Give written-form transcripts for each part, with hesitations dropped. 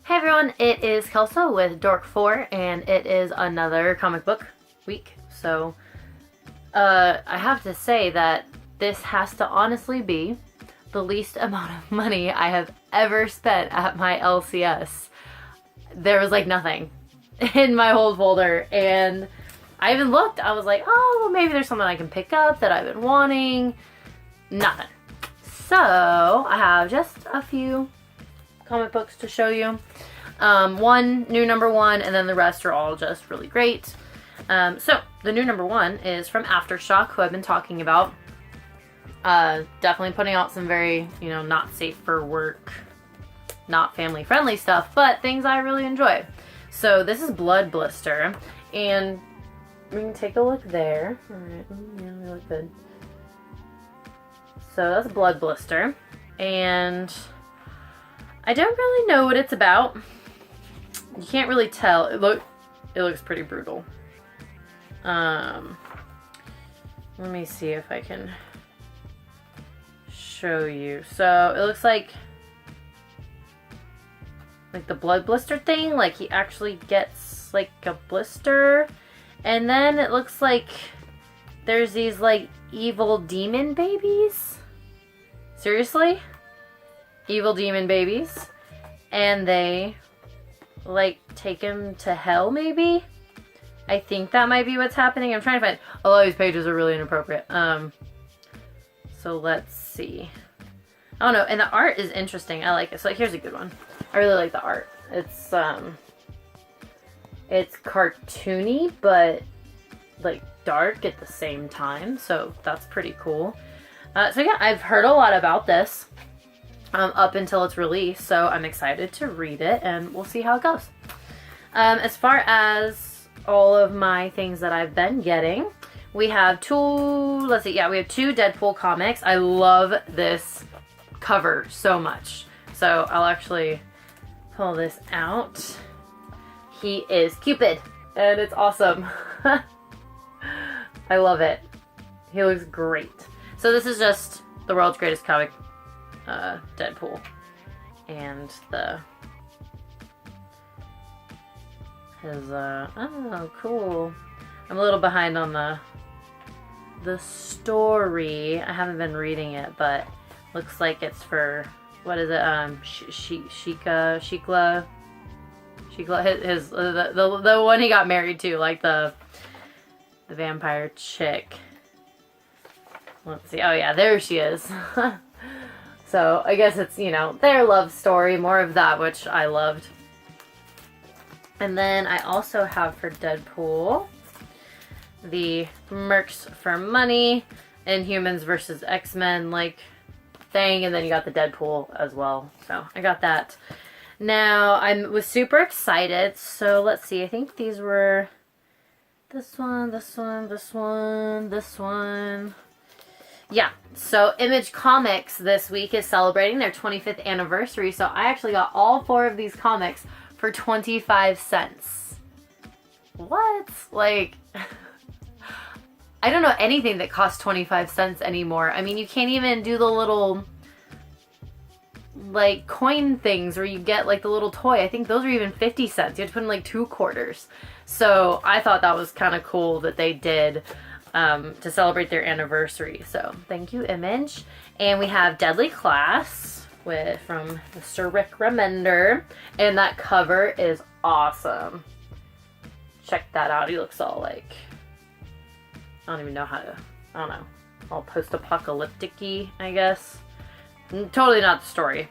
Hey everyone, it is Kelso with Dork4, and it is another comic book week. So, I have to say that this has to honestly be the least amount of money I have ever spent at my LCS. There was like nothing in my whole folder, and I even looked. I was like, oh, well, maybe there's something I can pick up that I've been wanting. Nothing. So, I have just a few comic books to show you. One new #1, and then the rest are all just really great. So the new #1 is from Aftershock, who I've been talking about. Definitely putting out some very, not safe for work, not family friendly stuff, but things I really enjoy. So this is Blood Blister, and we can take a look there. Alright, yeah, they look good. So that's Blood Blister, and I don't really know what it's about. You can't really tell. It looks pretty brutal. Let me see if I can show you. So it looks like the blood blister thing, like he actually gets like a blister, and then it looks like there's these like evil demon babies. Seriously? Evil demon babies, and they like take him to hell, maybe? I think that might be what's happening. I'm trying to find, a lot of these pages are really inappropriate. So let's see. I don't know, and the art is interesting. I like it. So here's a good one. I really like the art. It's cartoony, but like dark at the same time, so that's pretty cool. So yeah, I've heard a lot about this up until its release, so I'm excited to read it, and we'll see how it goes. As far as all of my things that I've been getting, we have two Deadpool comics. I love this cover so much, so I'll actually pull this out. He is Cupid, and it's awesome. I love it. He looks great. So this is just the world's greatest comic, Deadpool, and his oh, cool. I'm a little behind on the story. I haven't been reading it, but looks like it's for, what is it? Shikla, the one he got married to, like the vampire chick. Let's see. Oh yeah, there she is. So I guess it's, their love story, more of that, which I loved. And then I also have for Deadpool the Mercs for Money, Inhumans versus X-Men like thing, and then you got the Deadpool as well. So I got that. Now I was super excited. So let's see. I think these were this one. Yeah, so Image Comics this week is celebrating their 25th anniversary, so I actually got all 4 of these comics for 25 cents. What? Like, I don't know anything that costs 25 cents anymore. I mean, you can't even do the little, like, coin things where you get, like, the little toy. I think those are even 50 cents. You have to put in, like, 2 quarters. So I thought that was kind of cool that they did to celebrate their anniversary. So thank you, Image. And we have Deadly Class from Mr. Rick Remender, and that cover is awesome. Check that out. He looks all like, I don't even know how to, I don't know, all post-apocalyptic-y, I guess. Totally not the story.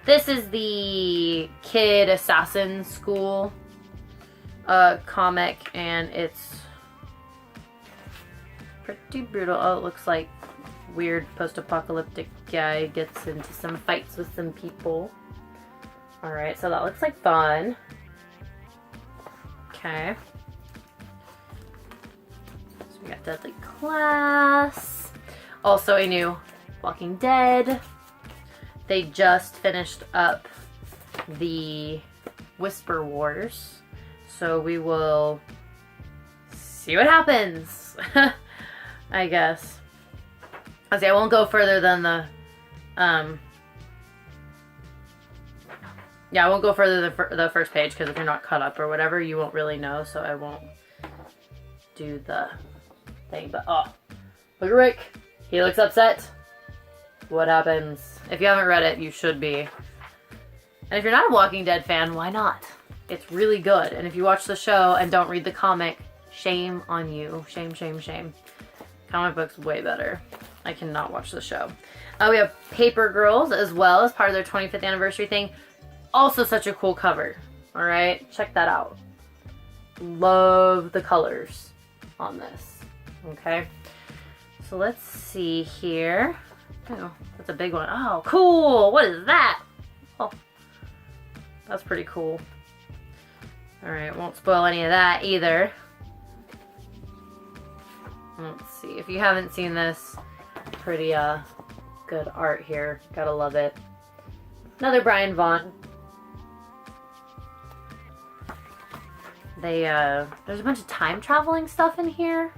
This is the Kid Assassin School comic, and it's pretty brutal. Oh, it looks like weird post-apocalyptic guy gets into some fights with some people. Alright, so that looks like fun. Okay. So we got Deadly Class. Also a new Walking Dead. They just finished up the Whisper Wars, so we will see what happens. I guess. I won't go further than the Yeah, I won't go further than the first page because if you're not caught up or whatever, you won't really know. So I won't do the thing. But oh, look at Rick. He looks upset. What happens? If you haven't read it, you should be. And if you're not a Walking Dead fan, why not? It's really good. And if you watch the show and don't read the comic, shame on you. Shame, shame, shame. Comic book's way better. I cannot watch the show. We have Paper Girls as well as part of their 25th anniversary thing. Also such a cool cover. Alright, check that out. Love the colors on this. Okay. So let's see here. Oh, that's a big one. Oh, cool! What is that? Oh, that's pretty cool. Alright, won't spoil any of that either. Let's see. If you haven't seen this, pretty good art here. Gotta love it. Another Brian Vaughn. There's a bunch of time traveling stuff in here.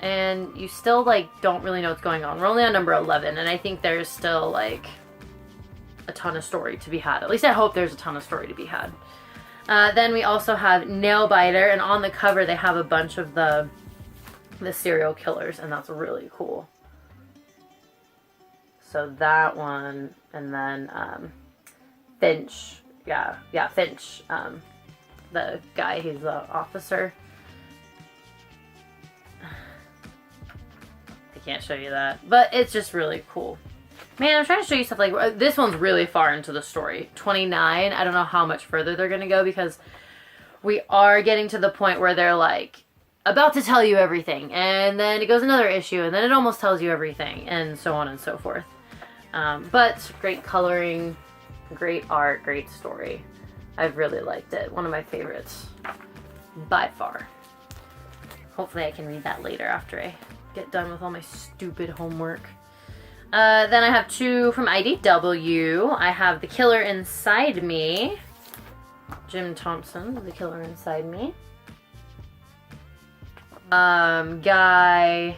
And you still, like, don't really know what's going on. We're only on number 11, and I think there's still, like, a ton of story to be had. At least I hope there's a ton of story to be had. Then we also have Nailbiter, and on the cover they have a bunch of the serial killers, and that's really cool. So that one, and then Finch. Yeah, Finch. The guy, he's the officer. I can't show you that, but it's just really cool. Man, I'm trying to show you stuff like this one's really far into the story. 29. I don't know how much further they're gonna go because we are getting to the point where they're like about to tell you everything, and then it goes another issue, and then it almost tells you everything, and so on and so forth. But great coloring, great art, great story. I've really liked it. One of my favorites by far. Hopefully I can read that later after I get done with all my stupid homework. Then I have two from IDW. I have The Killer Inside Me. Jim Thompson, The Killer Inside Me. Guy,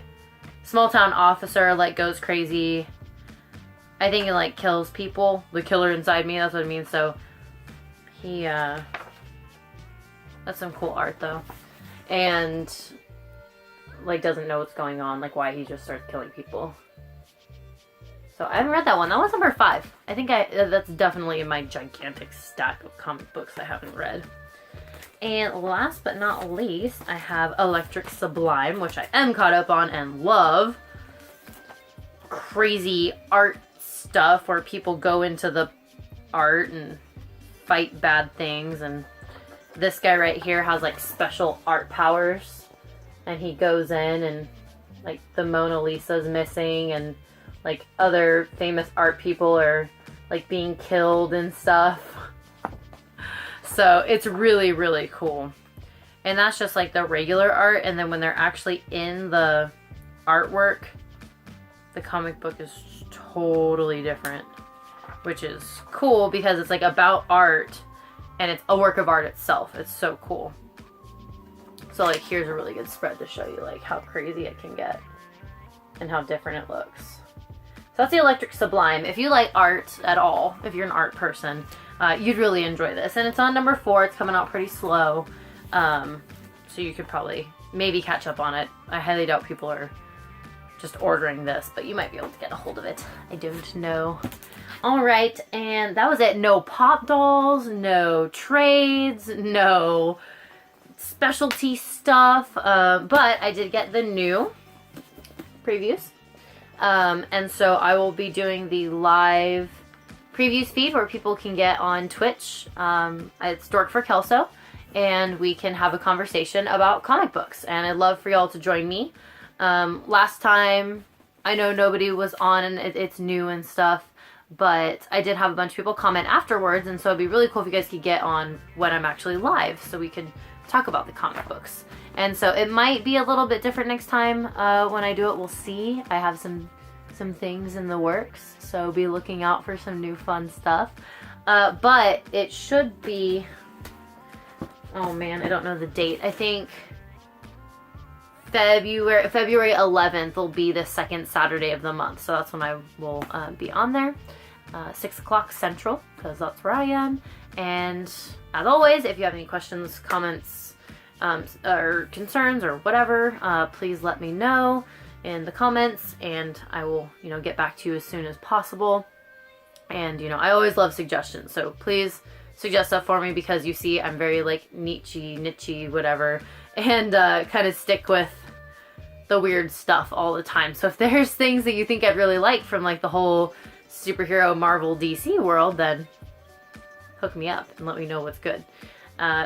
small town officer, like, goes crazy. I think he, like, kills people. The killer inside me, that's what it means. So, he, that's some cool art, though. And, like, doesn't know what's going on, like, why he just starts killing people. So, I haven't read that one. That was number 5. I think that's definitely in my gigantic stack of comic books I haven't read. And last but not least, I have Electric Sublime, which I am caught up on and love. Crazy art stuff where people go into the art and fight bad things. And this guy right here has, like, special art powers. And he goes in and, like, the Mona Lisa's missing and, like, other famous art people are, like, being killed and stuff. So it's really, really cool. And that's just like the regular art. And then when they're actually in the artwork, the comic book is totally different. Which is cool because it's like about art and it's a work of art itself. It's so cool. So like here's a really good spread to show you like how crazy it can get. And how different it looks. So that's the Electric Sublime. If you like art at all, if you're an art person, you'd really enjoy this. And it's on number 4. It's coming out pretty slow. So you could probably maybe catch up on it. I highly doubt people are just ordering this, but you might be able to get a hold of it. I don't know. Alright, and that was it. No pop dolls, no trades, no specialty stuff. But I did get the new previews. And so I will be doing the live previews feed where people can get on Twitch. It's Dork for Kelso, and we can have a conversation about comic books. And I'd love for y'all to join me. Last time, I know nobody was on, and it's new and stuff, but I did have a bunch of people comment afterwards, and so it'd be really cool if you guys could get on when I'm actually live, so we could talk about the comic books. And so it might be a little bit different next time when I do it. We'll see. I have some things in the works, so be looking out for some new fun stuff. But it should be, oh man, I don't know the date. I think February 11th will be the second Saturday of the month, so that's when I will be on there. 6 o'clock Central, because that's where I am. And as always, if you have any questions, comments, or concerns or whatever, please let me know in the comments, and I will, get back to you as soon as possible. And, I always love suggestions, so please suggest stuff for me, because you see I'm very like niche, whatever, and kind of stick with the weird stuff all the time. So if there's things that you think I'd really like from like the whole superhero Marvel DC world, then hook me up and let me know what's good.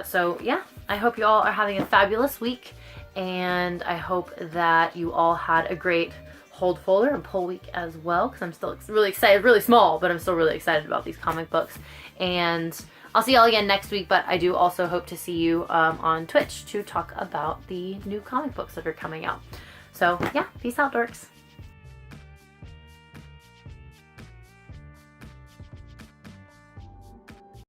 So yeah, I hope you all are having a fabulous week, and I hope that you all had a great hold folder and pull week as well, because I'm still really excited. Really small, but I'm still really excited about these comic books. And I'll see y'all again next week, but I do also hope to see you on Twitch to talk about the new comic books that are coming out. So yeah, peace out, dorks.